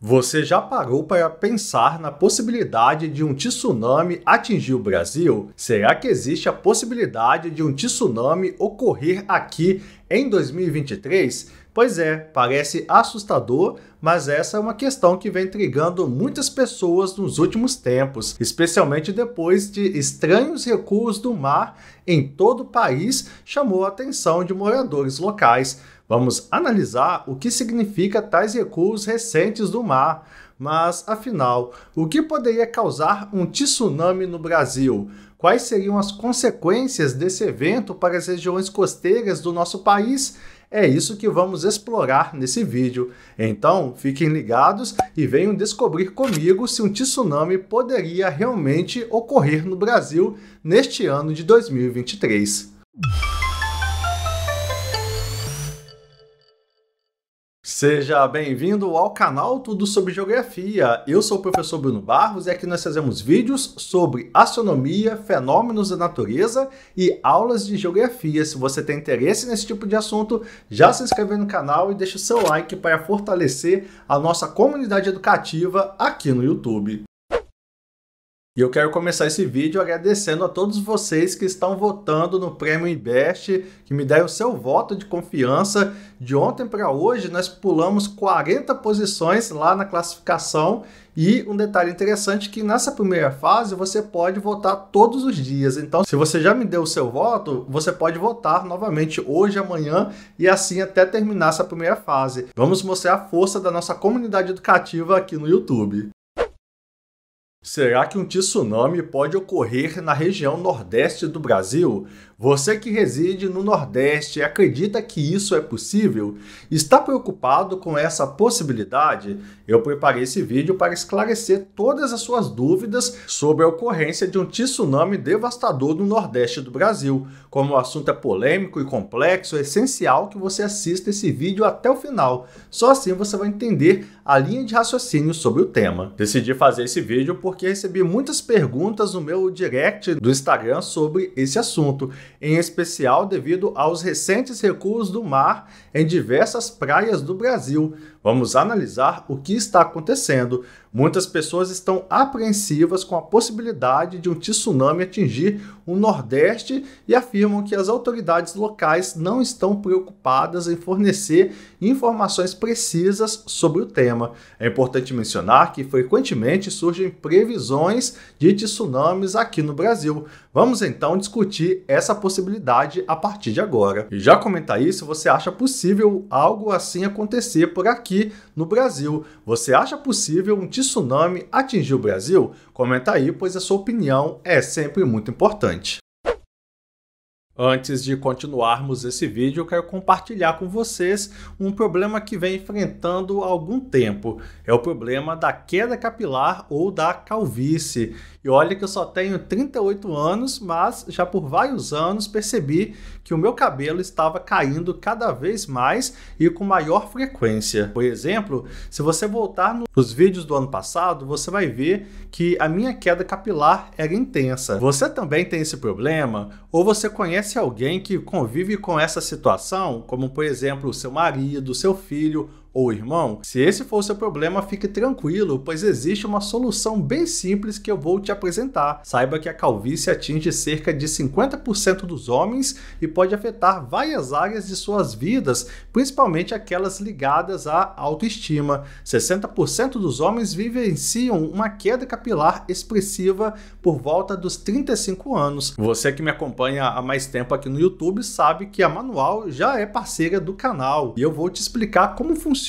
Você já parou para pensar na possibilidade de um tsunami atingir o Brasil? Será que existe a possibilidade de um tsunami ocorrer aqui em 2023? Pois é, parece assustador, mas essa é uma questão que vem intrigando muitas pessoas nos últimos tempos, especialmente depois de estranhos recuos do mar em todo o país chamou a atenção de moradores locais. Vamos analisar o que significa tais recuos recentes do mar. Mas, afinal, o que poderia causar um tsunami no Brasil? Quais seriam as consequências desse evento para as regiões costeiras do nosso país? É isso que vamos explorar nesse vídeo. Então, fiquem ligados e venham descobrir comigo se um tsunami poderia realmente ocorrer no Brasil neste ano de 2023. Seja bem-vindo ao canal Tudo sobre Geografia. Eu sou o professor Bruno Barros e aqui nós fazemos vídeos sobre astronomia, fenômenos da natureza e aulas de geografia. Se você tem interesse nesse tipo de assunto, já se inscreve no canal e deixa o seu like para fortalecer a nossa comunidade educativa aqui no YouTube. E eu quero começar esse vídeo agradecendo a todos vocês que estão votando no Prêmio Invest, que me deram o seu voto de confiança. De ontem para hoje, nós pulamos 40 posições lá na classificação. E um detalhe interessante é que nessa primeira fase você pode votar todos os dias. Então, se você já me deu o seu voto, você pode votar novamente hoje, amanhã e assim até terminar essa primeira fase. Vamos mostrar a força da nossa comunidade educativa aqui no YouTube. Será que um tsunami pode ocorrer na região nordeste do Brasil? Você que reside no Nordeste acredita que isso é possível? Está preocupado com essa possibilidade? Eu preparei esse vídeo para esclarecer todas as suas dúvidas sobre a ocorrência de um tsunami devastador no Nordeste do Brasil. Como o assunto é polêmico e complexo, é essencial que você assista esse vídeo até o final. Só assim você vai entender a linha de raciocínio sobre o tema. Decidi fazer esse vídeo porque recebi muitas perguntas no meu direct do Instagram sobre esse assunto, em especial devido aos recentes recuos do mar em diversas praias do Brasil. Vamos analisar o que está acontecendo. Muitas pessoas estão apreensivas com a possibilidade de um tsunami atingir o Nordeste e afirmam que as autoridades locais não estão preocupadas em fornecer informações precisas sobre o tema. É importante mencionar que frequentemente surgem previsões de tsunamis aqui no Brasil. Vamos então discutir essa possibilidade a partir de agora. E já comenta aí se você acha possível algo assim acontecer por aqui no Brasil. Você acha possível um tsunami atingir o Brasil? Comenta aí, pois a sua opinião é sempre muito importante. Antes de continuarmos esse vídeo, eu quero compartilhar com vocês um problema que vem enfrentando há algum tempo. É o problema da queda capilar ou da calvície. E olha que eu só tenho 38 anos, mas já por vários anos percebi que o meu cabelo estava caindo cada vez mais e com maior frequência. Por exemplo, se você voltar nos vídeos do ano passado, você vai ver que a minha queda capilar era intensa. Você também tem esse problema? Ou você conhece alguém que convive com essa situação, como por exemplo o seu marido, seu filho ou irmão? Se esse for o seu problema, fique tranquilo, pois existe uma solução bem simples que eu vou te apresentar. Saiba que a calvície atinge cerca de 50% dos homens e pode afetar várias áreas de suas vidas, principalmente aquelas ligadas à autoestima. 60% dos homens vivenciam uma queda capilar expressiva por volta dos 35 anos. Você que me acompanha há mais tempo aqui no YouTube sabe que a Manual já é parceira do canal e eu vou te explicar como funciona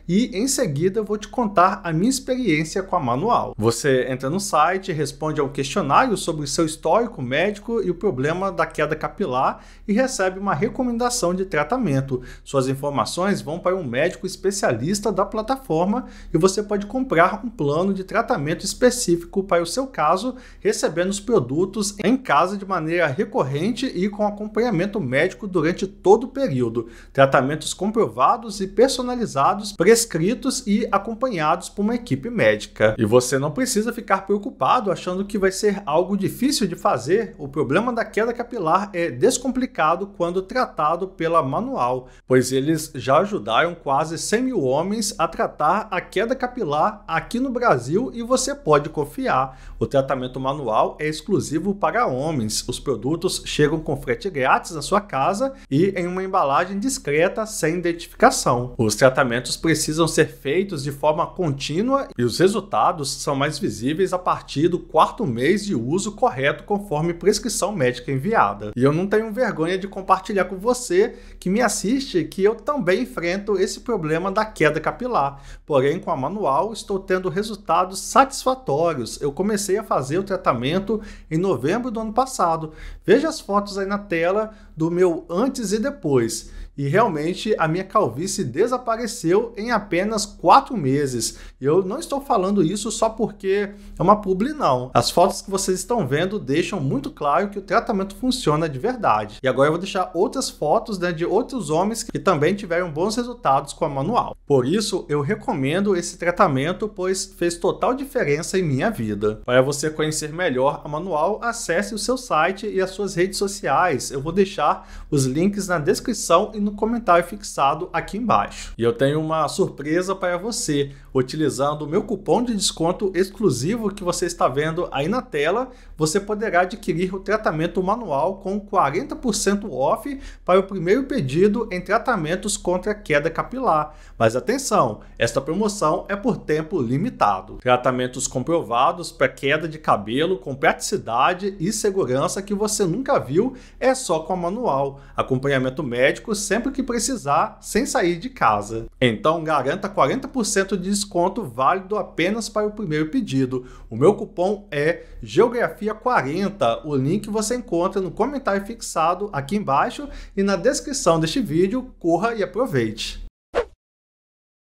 e em seguida eu vou te contar a minha experiência com a Manual. Você entra no site, responde a um questionário sobre o seu histórico médico e o problema da queda capilar e recebe uma recomendação de tratamento. Suas informações vão para um médico especialista da plataforma e você pode comprar um plano de tratamento específico para o seu caso, recebendo os produtos em casa de maneira recorrente e com acompanhamento médico durante todo o período. Tratamentos comprovados e personalizados personalizados, prescritos e acompanhados por uma equipe médica. E você não precisa ficar preocupado achando que vai ser algo difícil de fazer. O problema da queda capilar é descomplicado quando tratado pela Manual, pois eles já ajudaram quase 100 mil homens a tratar a queda capilar aqui no Brasil e você pode confiar. O tratamento Manual é exclusivo para homens. Os produtos chegam com frete grátis na sua casa e em uma embalagem discreta sem identificação. Os tratamentos precisam ser feitos de forma contínua e os resultados são mais visíveis a partir do 4º mês de uso correto conforme prescrição médica enviada. E eu não tenho vergonha de compartilhar com você que me assiste que eu também enfrento esse problema da queda capilar. Porém, com a Manual estou tendo resultados satisfatórios. Eu comecei a fazer o tratamento em novembro do ano passado. Veja as fotos aí na tela do meu antes e depois. E realmente a minha calvície desapareceu em apenas 4 meses. Eu não estou falando isso só porque é uma publi, não. As fotos que vocês estão vendo deixam muito claro que o tratamento funciona de verdade. E agora eu vou deixar outras fotos, né, de outros homens que também tiveram bons resultados com a Manual. Por isso, eu recomendo esse tratamento, pois fez total diferença em minha vida. Para você conhecer melhor a Manual, acesse o seu site e as suas redes sociais. Eu vou deixar os links na descrição e no comentário fixado aqui embaixo. E eu tenho uma surpresa para você. Utilizando o meu cupom de desconto exclusivo que você está vendo aí na tela, você poderá adquirir o tratamento Manual com 40% off para o primeiro pedido em tratamentos contra queda capilar. Mas atenção, esta promoção é por tempo limitado. Tratamentos comprovados para queda de cabelo com praticidade e segurança que você nunca viu é só com a Manual. Acompanhamento médico sempre que precisar, sem sair de casa. Então garanta 40% de desconto válido apenas para o primeiro pedido. O meu cupom é Geografia40. O link você encontra no comentário fixado aqui embaixo e na descrição deste vídeo. Corra e aproveite!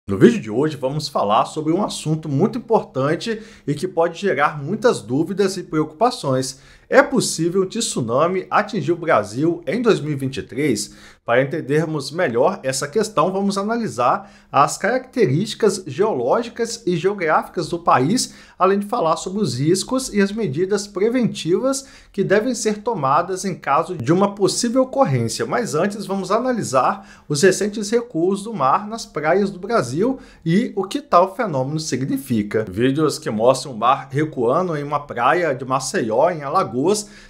No vídeo de hoje vamos falar sobre um assunto muito importante e que pode gerar muitas dúvidas e preocupações. É possível um tsunami atingir o Brasil em 2023? Para entendermos melhor essa questão, vamos analisar as características geológicas e geográficas do país, além de falar sobre os riscos e as medidas preventivas que devem ser tomadas em caso de uma possível ocorrência. Mas antes, vamos analisar os recentes recuos do mar nas praias do Brasil e o que tal fenômeno significa. Vídeos que mostram o mar recuando em uma praia de Maceió, em Alagoas,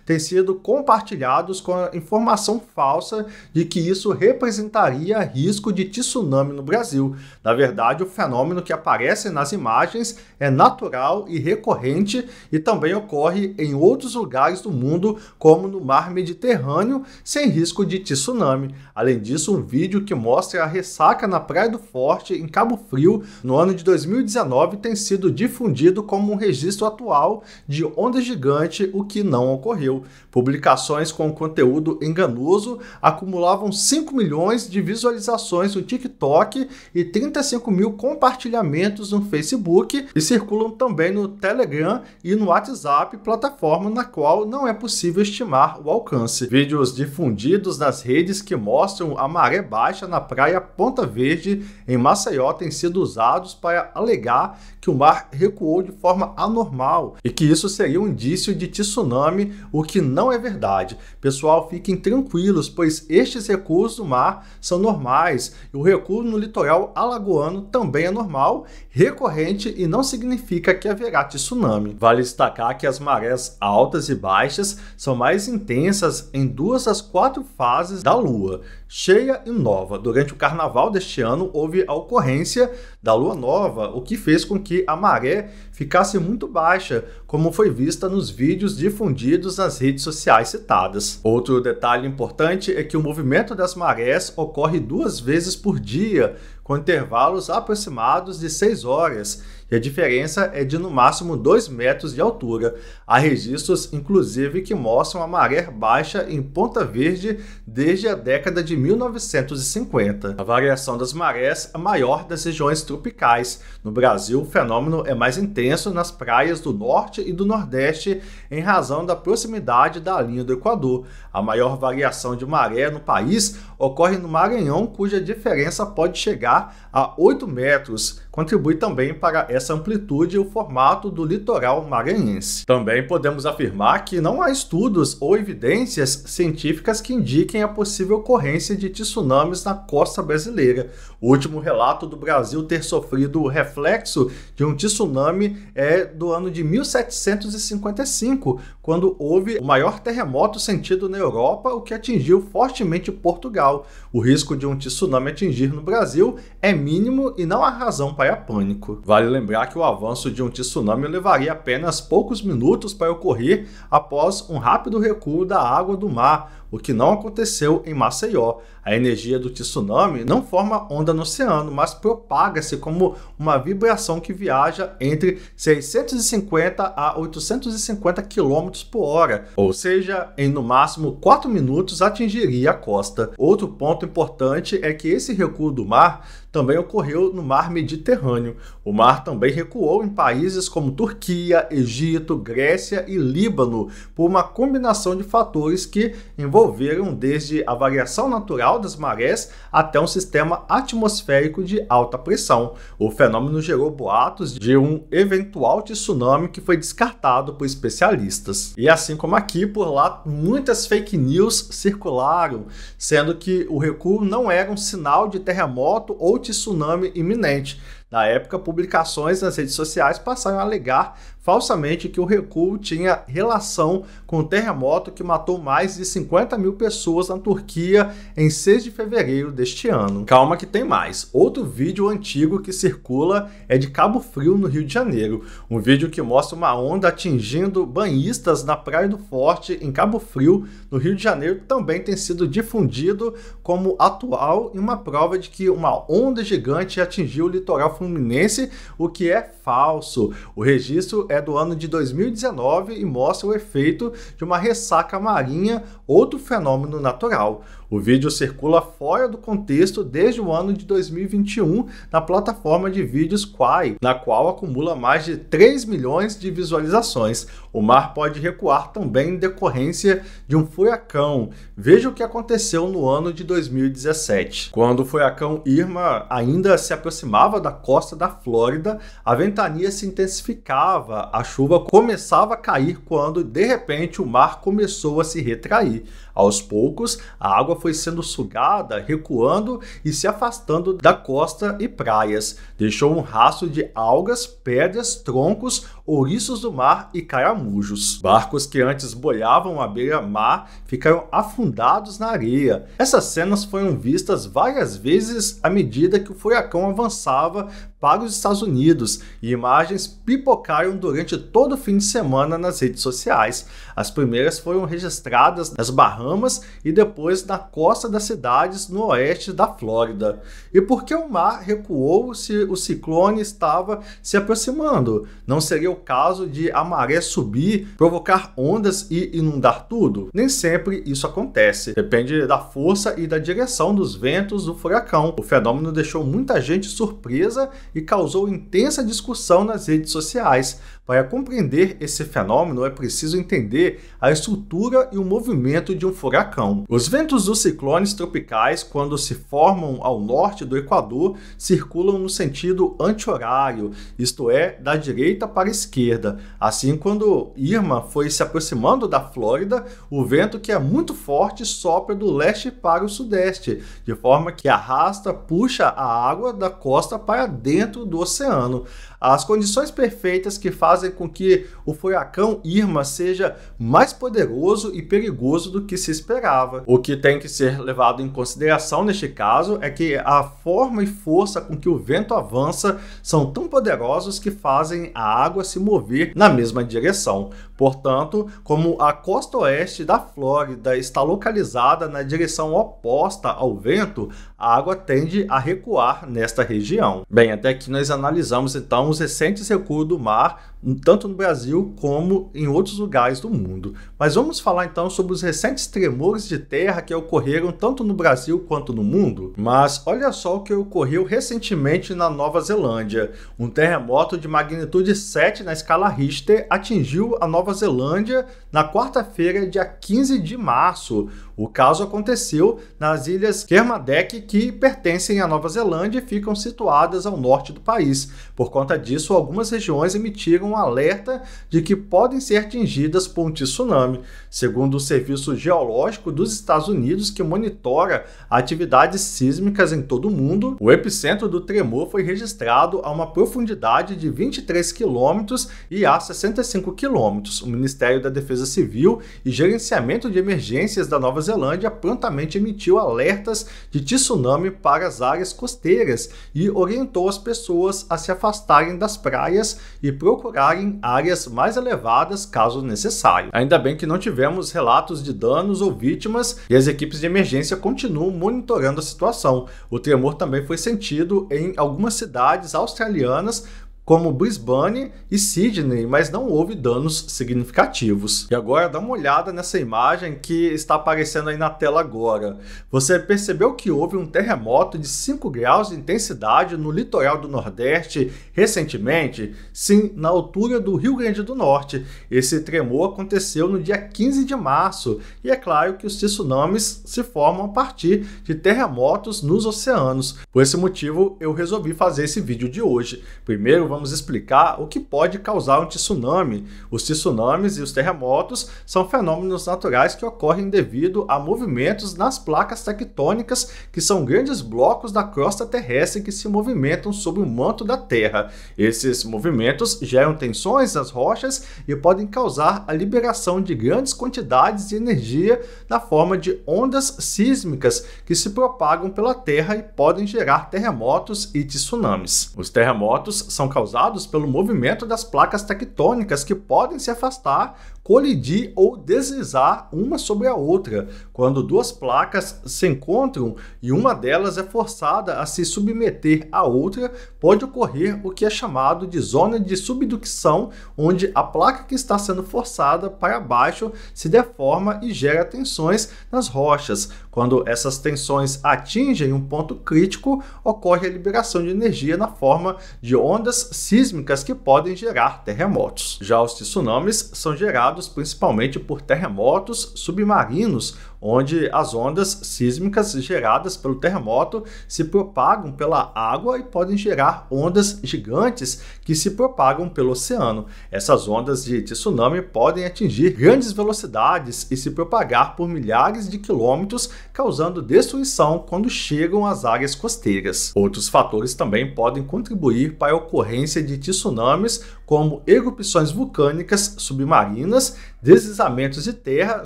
têm sido compartilhados com a informação falsa de que isso representaria risco de tsunami no Brasil. Na verdade, o fenômeno que aparece nas imagens é natural e recorrente e também ocorre em outros lugares do mundo, como no mar Mediterrâneo, sem risco de tsunami. Além disso, um vídeo que mostra a ressaca na Praia do Forte, em Cabo Frio, no ano de 2019, tem sido difundido como um registro atual de onda gigante, o que não ocorreu. Publicações com conteúdo enganoso acumulavam 5 milhões de visualizações no TikTok e 35 mil compartilhamentos no Facebook e circulam também no Telegram e no WhatsApp, plataforma na qual não é possível estimar o alcance. Vídeos difundidos nas redes que mostram a maré baixa na praia Ponta Verde, em Maceió, têm sido usados para alegar que o mar recuou de forma anormal e que isso seria um indício de tsunami, o que não é verdade. Pessoal, fiquem tranquilos, pois estes recuos do mar são normais e o recuo no litoral alagoano também é normal, recorrente e não significa que haverá tsunami. Vale destacar que as marés altas e baixas são mais intensas em 2 das 4 fases da Lua, cheia e nova. Durante o carnaval deste ano houve a ocorrência da Lua Nova, o que fez com que a maré ficasse muito baixa, como foi vista nos vídeos difundidos nas redes sociais citadas. Outro detalhe importante é que o movimento das marés ocorre 2 vezes por dia, com intervalos aproximados de 6 horas, e a diferença é de no máximo 2 metros de altura. Há registros, inclusive, que mostram a maré baixa em Ponta Verde desde a década de 1950. A variação das marés é maior das regiões tropicais. No Brasil, o fenômeno é mais intenso nas praias do norte e do nordeste, em razão da proximidade da linha do Equador. A maior variação de maré no país ocorre no Maranhão, cuja diferença pode chegar chegar a 8 metros. Contribui também para essa amplitude o formato do litoral maranhense. Também podemos afirmar que não há estudos ou evidências científicas que indiquem a possível ocorrência de tsunamis na costa brasileira. O último relato do Brasil ter sofrido o reflexo de um tsunami é do ano de 1755, quando houve o maior terremoto sentido na Europa, o que atingiu fortemente Portugal. O risco de um tsunami atingir no Brasil é mínimo e não há razão para pânico. Vale lembrar que o avanço de um tsunami levaria apenas poucos minutos para ocorrer após um rápido recuo da água do mar, o que não aconteceu em Maceió. A energia do tsunami não forma onda no oceano, mas propaga-se como uma vibração que viaja entre 650 a 850 km por hora, ou seja, em no máximo 4 minutos atingiria a costa. Outro ponto importante é que esse recuo do mar também ocorreu no mar Mediterrâneo. O mar também recuou em países como Turquia, Egito, Grécia e Líbano, por uma combinação de fatores que envolveram desde a variação natural das marés até um sistema atmosférico de alta pressão. O fenômeno gerou boatos de um eventual tsunami que foi descartado por especialistas. E assim como aqui, por lá, muitas fake news circularam, sendo que o recuo não era um sinal de terremoto ou tsunami iminente. Na época, publicações nas redes sociais passaram a alegar falsamente que o recuo tinha relação com o terremoto que matou mais de 50 mil pessoas na Turquia em 6 de fevereiro deste ano. Calma que tem mais. Outro vídeo antigo que circula é de Cabo Frio, no Rio de Janeiro. Um vídeo que mostra uma onda atingindo banhistas na Praia do Forte, em Cabo Frio, no Rio de Janeiro, que também tem sido difundido como atual e uma prova de que uma onda gigante atingiu o litoral fluminense, o que é falso. O registro é do ano de 2019 e mostra o efeito de uma ressaca marinha, outro fenômeno natural. O vídeo circula fora do contexto desde o ano de 2021 na plataforma de vídeos Quai, na qual acumula mais de 3 milhões de visualizações. O mar pode recuar também em decorrência de um furacão. Veja o que aconteceu no ano de 2017. Quando o furacão Irma ainda se aproximava da costa da Flórida, a ventania se intensificava, a chuva começava a cair quando, de repente, o mar começou a se retrair. Aos poucos, a água foi sendo sugada, recuando e se afastando da costa e praias. Deixou um rastro de algas, pedras, troncos, ouriços do mar e caramujos. Barcos que antes boiavam à beira-mar ficaram afundados na areia. Essas cenas foram vistas várias vezes à medida que o furacão avançava para os Estados Unidos, e imagens pipocaram durante todo o fim de semana nas redes sociais. As primeiras foram registradas nas Bahamas e depois na costa das cidades no oeste da Flórida. E por que o mar recuou se o ciclone estava se aproximando? Não seria o caso de a maré subir, provocar ondas e inundar tudo? Nem sempre isso acontece. Depende da força e da direção dos ventos do furacão. O fenômeno deixou muita gente surpresa e causou intensa discussão nas redes sociais. Para compreender esse fenômeno, é preciso entender a estrutura e o movimento de um furacão. Os ventos dos ciclones tropicais, quando se formam ao norte do Equador, circulam no sentido anti-horário, isto é, da direita para a esquerda. Assim, quando Irma foi se aproximando da Flórida, o vento, que é muito forte, sopra do leste para o sudeste, de forma que arrasta, puxa a água da costa para dentro do oceano. As condições perfeitas que fazem com que o furacão Irma seja mais poderoso e perigoso do que se esperava. O que tem que ser levado em consideração neste caso é que a forma e força com que o vento avança são tão poderosos que fazem a água se mover na mesma direção. Portanto, como a costa oeste da Flórida está localizada na direção oposta ao vento, a água tende a recuar nesta região. Bem, até aqui nós analisamos então os recentes recuos do mar, tanto no Brasil como em outros lugares do mundo. Mas vamos falar então sobre os recentes tremores de terra que ocorreram tanto no Brasil quanto no mundo. Mas olha só o que ocorreu recentemente na Nova Zelândia. Um terremoto de magnitude 7 na escala Richter atingiu a Nova Zelândia na quarta-feira, dia 15 de março. O caso aconteceu nas ilhas Kermadec, que pertencem à Nova Zelândia e ficam situadas ao norte do país. Por conta disso, algumas regiões emitiram um alerta de que podem ser atingidas por um tsunami. Segundo o Serviço Geológico dos Estados Unidos, que monitora atividades sísmicas em todo o mundo, o epicentro do tremor foi registrado a uma profundidade de 23 quilômetros e a 65 quilômetros. O Ministério da Defesa Civil e Gerenciamento de Emergências da Nova Zelândia prontamente emitiu alertas de tsunami para as áreas costeiras e orientou as pessoas a se afastarem das praias e procurarem áreas mais elevadas caso necessário. Ainda bem que não tivemos relatos de danos ou vítimas e as equipes de emergência continuam monitorando a situação. O tremor também foi sentido em algumas cidades australianas, como Brisbane e Sydney, mas não houve danos significativos. E agora dá uma olhada nessa imagem que está aparecendo aí na tela agora. Você percebeu que houve um terremoto de 5 graus de intensidade no litoral do Nordeste recentemente? Sim, na altura do Rio Grande do Norte. Esse tremor aconteceu no dia 15 de março e é claro que os tsunamis se formam a partir de terremotos nos oceanos. Por esse motivo eu resolvi fazer esse vídeo de hoje. Primeiro, vamos explicar o que pode causar um tsunami. Os tsunamis e os terremotos são fenômenos naturais que ocorrem devido a movimentos nas placas tectônicas, que são grandes blocos da crosta terrestre que se movimentam sobre o manto da Terra. Esses movimentos geram tensões nas rochas e podem causar a liberação de grandes quantidades de energia na forma de ondas sísmicas que se propagam pela Terra e podem gerar terremotos e tsunamis. Os terremotos são causados pelo movimento das placas tectônicas que podem se afastar, colidir ou deslizar uma sobre a outra. Quando duas placas se encontram e uma delas é forçada a se submeter à outra, pode ocorrer o que é chamado de zona de subducção, onde a placa que está sendo forçada para baixo se deforma e gera tensões nas rochas. Quando essas tensões atingem um ponto crítico, ocorre a liberação de energia na forma de ondas sísmicas que podem gerar terremotos. Já os tsunamis são gerados principalmente por terremotos submarinos, onde as ondas sísmicas geradas pelo terremoto se propagam pela água e podem gerar ondas gigantes que se propagam pelo oceano. Essas ondas de tsunami podem atingir grandes velocidades e se propagar por milhares de quilômetros, causando destruição quando chegam às áreas costeiras. Outros fatores também podem contribuir para a ocorrência de tsunamis, como erupções vulcânicas submarinas, deslizamentos de terra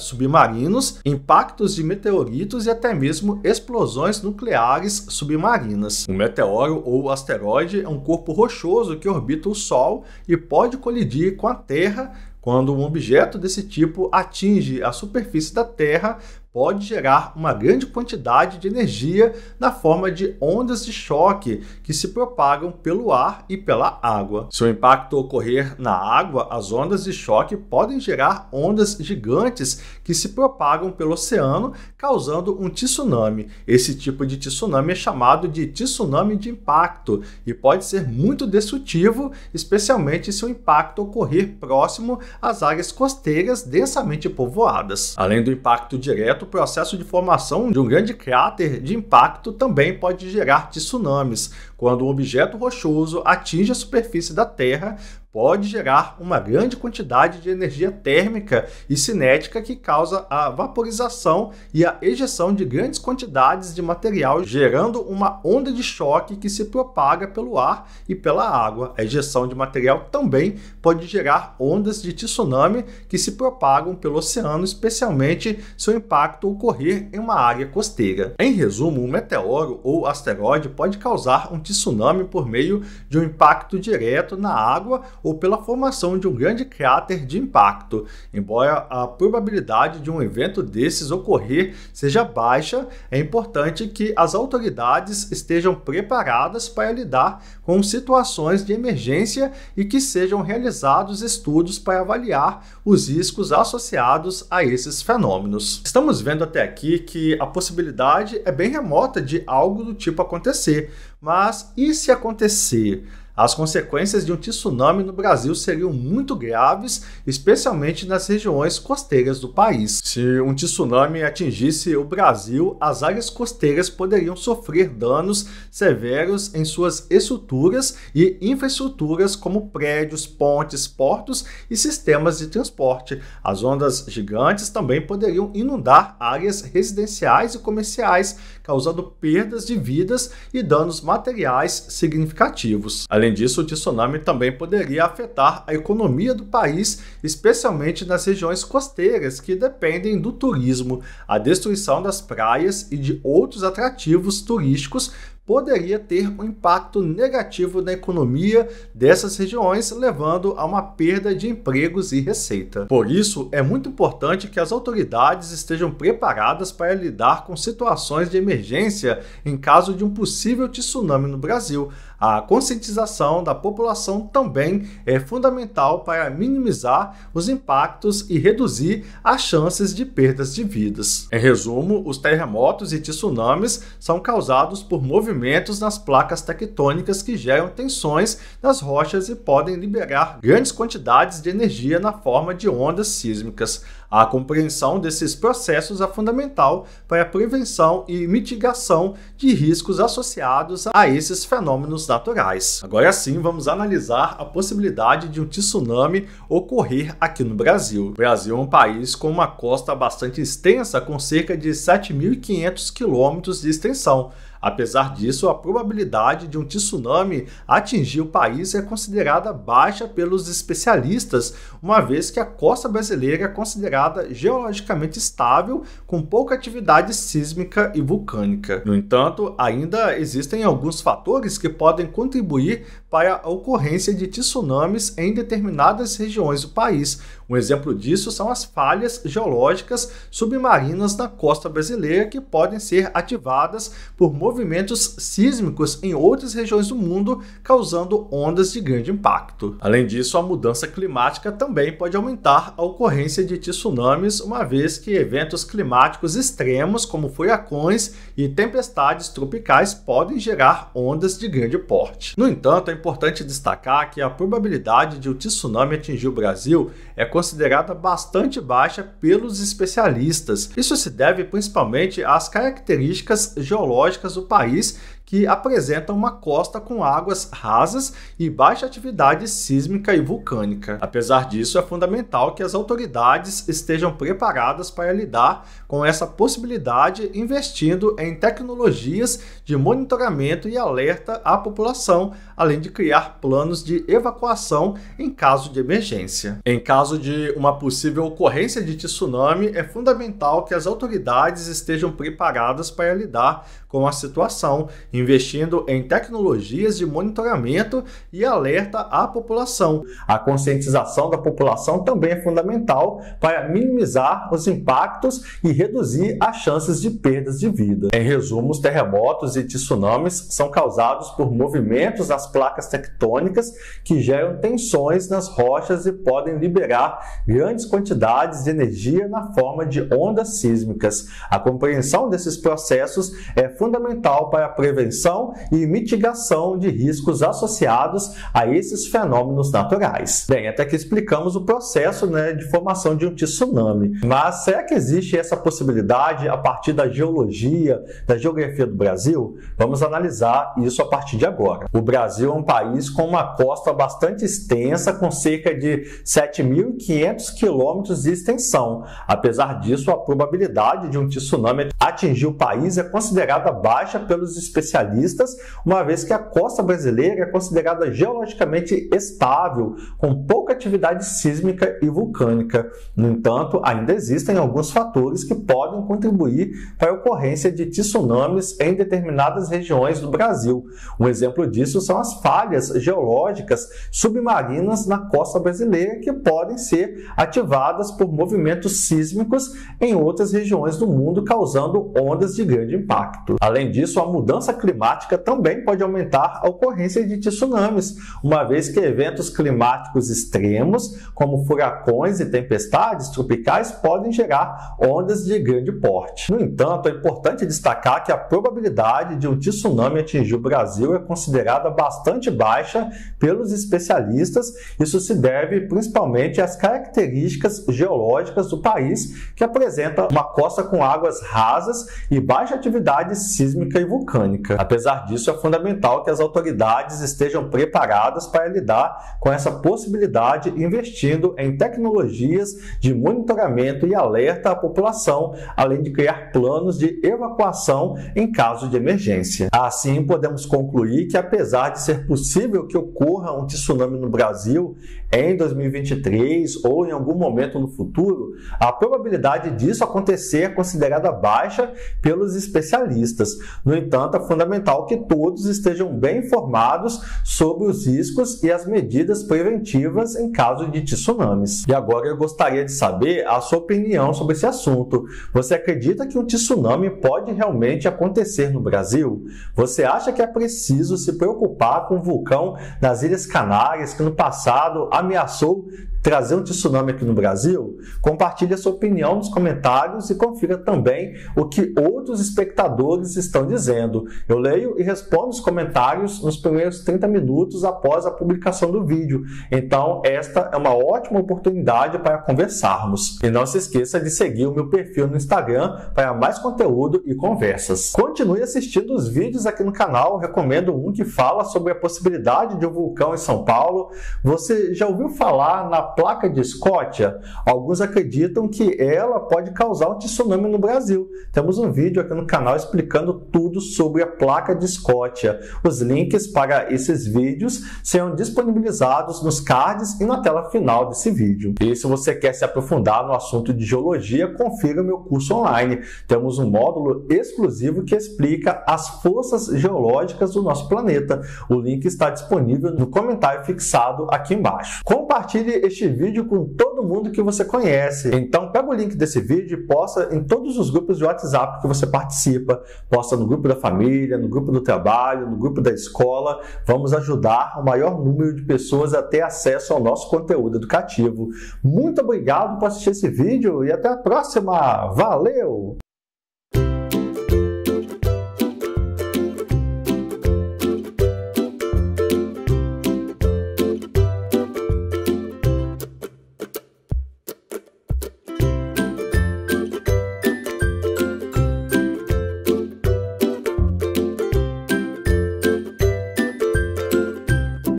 submarinos, impactos de meteoritos e até mesmo explosões nucleares submarinas. Um meteoro ou asteroide é um corpo rochoso que orbita o Sol e pode colidir com a Terra. Quando um objeto desse tipo atinge a superfície da Terra, pode gerar uma grande quantidade de energia na forma de ondas de choque que se propagam pelo ar e pela água. Se o impacto ocorrer na água, as ondas de choque podem gerar ondas gigantes que se propagam pelo oceano, causando um tsunami. Esse tipo de tsunami é chamado de tsunami de impacto e pode ser muito destrutivo, especialmente se o impacto ocorrer próximo às áreas costeiras densamente povoadas. Além do impacto direto, o processo de formação de um grande cráter de impacto também pode gerar tsunamis. Quando um objeto rochoso atinge a superfície da Terra, pode gerar uma grande quantidade de energia térmica e cinética que causa a vaporização e a ejeção de grandes quantidades de material, gerando uma onda de choque que se propaga pelo ar e pela água. A ejeção de material também pode gerar ondas de tsunami que se propagam pelo oceano, especialmente se o impacto ocorrer em uma área costeira. Em resumo, um meteoro ou asteroide pode causar um tsunami por meio de um impacto direto na água ou pela formação de um grande cráter de impacto. Embora a probabilidade de um evento desses ocorrer seja baixa, é importante que as autoridades estejam preparadas para lidar com situações de emergência e que sejam realizados estudos para avaliar os riscos associados a esses fenômenos. Estamos vendo até aqui que a possibilidade é bem remota de algo do tipo acontecer, mas e se acontecer? as consequências de um tsunami no Brasil seriam muito graves, especialmente nas regiões costeiras do país. Se um tsunami atingisse o Brasil, as áreas costeiras poderiam sofrer danos severos em suas estruturas e infraestruturas como prédios, pontes, portos e sistemas de transporte. As ondas gigantes também poderiam inundar áreas residenciais e comerciais, causando perdas de vidas e danos materiais significativos. Além disso, o tsunami também poderia afetar a economia do país, especialmente nas regiões costeiras que dependem do turismo. A destruição das praias e de outros atrativos turísticos poderia ter um impacto negativo na economia dessas regiões, levando a uma perda de empregos e receita. Por isso, é muito importante que as autoridades estejam preparadas para lidar com situações de emergência em caso de um possível tsunami no Brasil. A conscientização da população também é fundamental para minimizar os impactos e reduzir as chances de perdas de vidas. Em resumo, os terremotos e tsunamis são causados por movimentos nas placas tectônicas que geram tensões nas rochas e podem liberar grandes quantidades de energia na forma de ondas sísmicas. A compreensão desses processos é fundamental para a prevenção e mitigação de riscos associados a esses fenômenos naturais. Agora sim, vamos analisar a possibilidade de um tsunami ocorrer aqui no Brasil. O Brasil é um país com uma costa bastante extensa, com cerca de 7.500 quilômetros de extensão. Apesar disso, a probabilidade de um tsunami atingir o país é considerada baixa pelos especialistas, uma vez que a costa brasileira é considerada geologicamente estável, com pouca atividade sísmica e vulcânica. No entanto, ainda existem alguns fatores que podem contribuir para a ocorrência de tsunamis em determinadas regiões do país. Um exemplo disso são as falhas geológicas submarinas na costa brasileira, que podem ser ativadas por movimentos sísmicos em outras regiões do mundo, causando ondas de grande impacto. Além disso, a mudança climática também pode aumentar a ocorrência de tsunamis, uma vez que eventos climáticos extremos, como furacões e tempestades tropicais, podem gerar ondas de grande porte. No entanto, é importante destacar que a probabilidade de um tsunami atingir o Brasil é considerada bastante baixa pelos especialistas. Isso se deve principalmente às características geológicas do país, que apresentam uma costa com águas rasas e baixa atividade sísmica e vulcânica. Apesar disso, é fundamental que as autoridades estejam preparadas para lidar com essa possibilidade, investindo em tecnologias de monitoramento e alerta à população, além de criar planos de evacuação em caso de emergência. Em caso de uma possível ocorrência de tsunami, é fundamental que as autoridades estejam preparadas para lidar com a situação, investindo em tecnologias de monitoramento e alerta à população. A conscientização da população também é fundamental para minimizar os impactos e reduzir as chances de perdas de vida. Em resumo, os terremotos e tsunamis são causados por movimentos nas placas tectônicas que geram tensões nas rochas e podem liberar grandes quantidades de energia na forma de ondas sísmicas. A compreensão desses processos é fundamental para a prevenção e mitigação de riscos associados a esses fenômenos naturais. Bem, até que explicamos o processo, de formação de um tsunami. Mas será que existe essa possibilidade a partir da geologia, da geografia do Brasil? Vamos analisar isso a partir de agora. O Brasil é um país com uma costa bastante extensa, com cerca de 7.500 quilômetros de extensão. Apesar disso, a probabilidade de um tsunami atingir o país é considerada baixa pelos especialistas, uma vez que a costa brasileira é considerada geologicamente estável, com pouca atividade sísmica e vulcânica. No entanto, ainda existem alguns fatores que podem contribuir para a ocorrência de tsunamis em determinadas regiões do Brasil. Um exemplo disso são as falhas geológicas submarinas na costa brasileira, que podem ser ativadas por movimentos sísmicos em outras regiões do mundo, causando ondas de grande impacto. Além disso, a mudança climática também pode aumentar a ocorrência de tsunamis, uma vez que eventos climáticos extremos, como furacões e tempestades tropicais, podem gerar ondas de grande porte. No entanto, é importante destacar que a probabilidade de um tsunami atingir o Brasil é considerada bastante baixa pelos especialistas. Isso se deve principalmente às características geológicas do país, que apresenta uma costa com águas rasas e baixa atividade sísmica e vulcânica. Apesar disso, é fundamental que as autoridades estejam preparadas para lidar com essa possibilidade, investindo em tecnologias de monitoramento e alerta à população, além de criar planos de evacuação em caso de emergência. Assim, podemos concluir que, apesar de ser possível que ocorra um tsunami no Brasil em 2023 ou em algum momento no futuro, a probabilidade disso acontecer é considerada baixa pelos especialistas. No entanto, é fundamental que todos estejam bem informados sobre os riscos e as medidas preventivas em caso de tsunamis. E agora eu gostaria de saber a sua opinião sobre esse assunto. Você acredita que um tsunami pode realmente acontecer no Brasil? Você acha que é preciso se preocupar com o vulcão das Ilhas Canárias, que no passado ameaçou trazer um tsunami aqui no Brasil? Compartilhe a sua opinião nos comentários e confira também o que outros espectadores estão dizendo. Eu leio e respondo os comentários nos primeiros 30 minutos após a publicação do vídeo. Então, esta é uma ótima oportunidade para conversarmos. E não se esqueça de seguir o meu perfil no Instagram para mais conteúdo e conversas. Continue assistindo os vídeos aqui no canal. Eu recomendo um que fala sobre a possibilidade de um vulcão em São Paulo. Você já ouviu falar na placa de Escócia? Alguns acreditam que ela pode causar um tsunami no Brasil. Temos um vídeo aqui no canal explicando tudo sobre a placa de Escócia. Os links para esses vídeos serão disponibilizados nos cards e na tela final desse vídeo. E se você quer se aprofundar no assunto de geologia, confira o meu curso online. Temos um módulo exclusivo que explica as forças geológicas do nosso planeta. O link está disponível no comentário fixado aqui embaixo. Compartilhe este vídeo com todo mundo que você conhece. Então pega o link desse vídeo e posta em todos os grupos de WhatsApp que você participa. Posta no grupo da família, no grupo do trabalho, no grupo da escola. Vamos ajudar o maior número de pessoas a ter acesso ao nosso conteúdo educativo. Muito obrigado por assistir esse vídeo e até a próxima. Valeu!